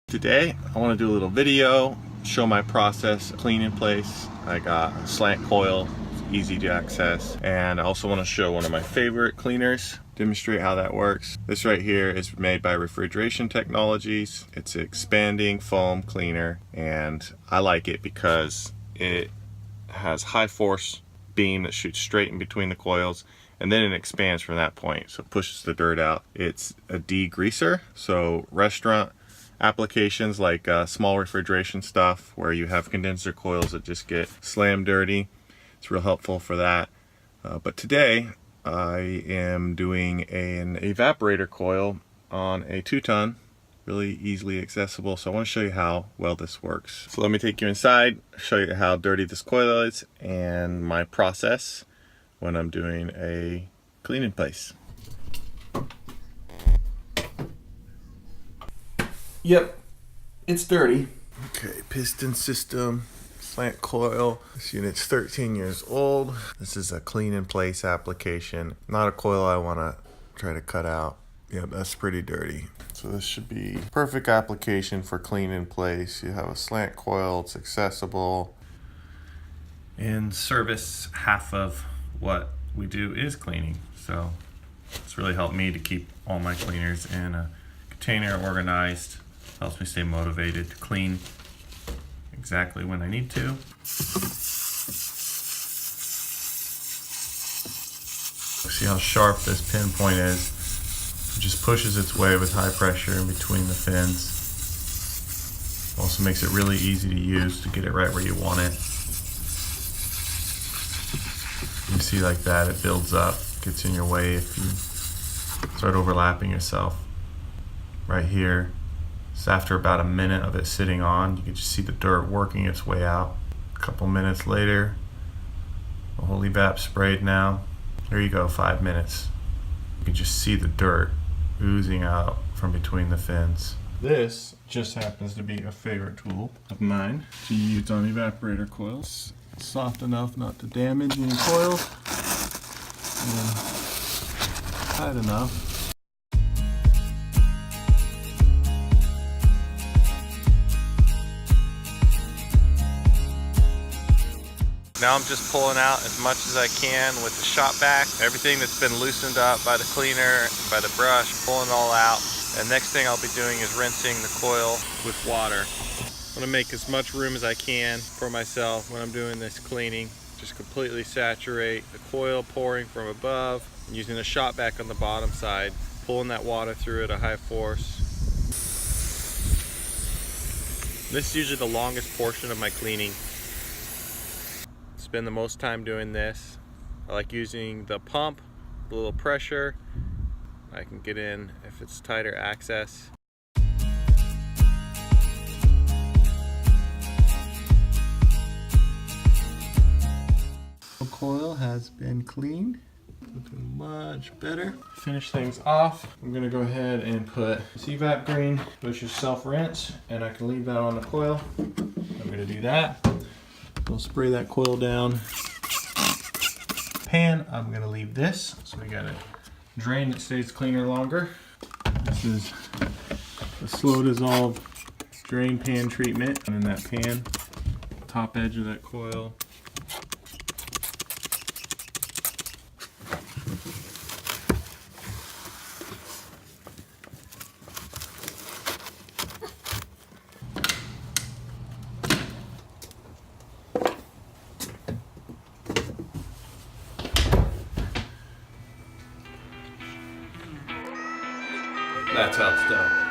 Today I want to do a little video, show my process, clean in place. I got a slant coil, easy to access, and I also want to show one of my favorite cleaners, demonstrate how that works. This right here is made by Refrigeration Technologies. It's an expanding foam cleaner, and I like it because it has high force beam that shoots straight in between the coils, and then it expands from that point, so it pushes the dirt out. It's a degreaser, so restaurant applications like small refrigeration stuff where you have condenser coils that just get slam dirty, it's real helpful for that. But today I am doing an evaporator coil on a 2-ton, really easily accessible, so I want to show you how well this works. So let me take you inside, show you how dirty this coil is and my process when I'm doing a clean in place. Yep, it's dirty. Okay, piston system, slant coil. This unit's 13 years old. This is a clean in place application. Not a coil I want to try to cut out. Yep, that's pretty dirty. So this should be perfect application for clean in place. You have a slant coil, it's accessible. In service, half of what we do is cleaning. So it's really helped me to keep all my cleaners in a container organized. Helps me stay motivated to clean exactly when I need to. See how sharp this pinpoint is? It just pushes its way with high pressure in between the fins. Also makes it really easy to use to get it right where you want it. You see like that, it builds up, gets in your way if you start overlapping yourself. Right here. So after about a minute of it sitting on, you can just see the dirt working its way out. A couple minutes later, the whole evap sprayed now. There you go, 5 minutes. You can just see the dirt oozing out from between the fins. This just happens to be a favorite tool of mine to use on evaporator coils. It's soft enough not to damage any coils, and tight enough. Now I'm just pulling out as much as I can with the shop vac. Everything that's been loosened up by the cleaner, by the brush, pulling it all out. And next thing I'll be doing is rinsing the coil with water. I'm gonna make as much room as I can for myself when I'm doing this cleaning. Just completely saturate the coil, pouring from above, and using the shop vac on the bottom side, pulling that water through at a high force. This is usually the longest portion of my cleaning. Spend the most time doing this. I like using the pump, a little pressure. I can get in if it's tighter access. The coil has been cleaned. Looking much better. Finish things off. I'm gonna go ahead and put this evap green, which is self-rinse, and I can leave that on the coil. I'm gonna do that. We'll spray that coil down. Pan, I'm gonna leave this. So we got a drain that stays cleaner longer. This is a slow dissolve drain pan treatment. And in that pan, top edge of that coil. That's how it's done.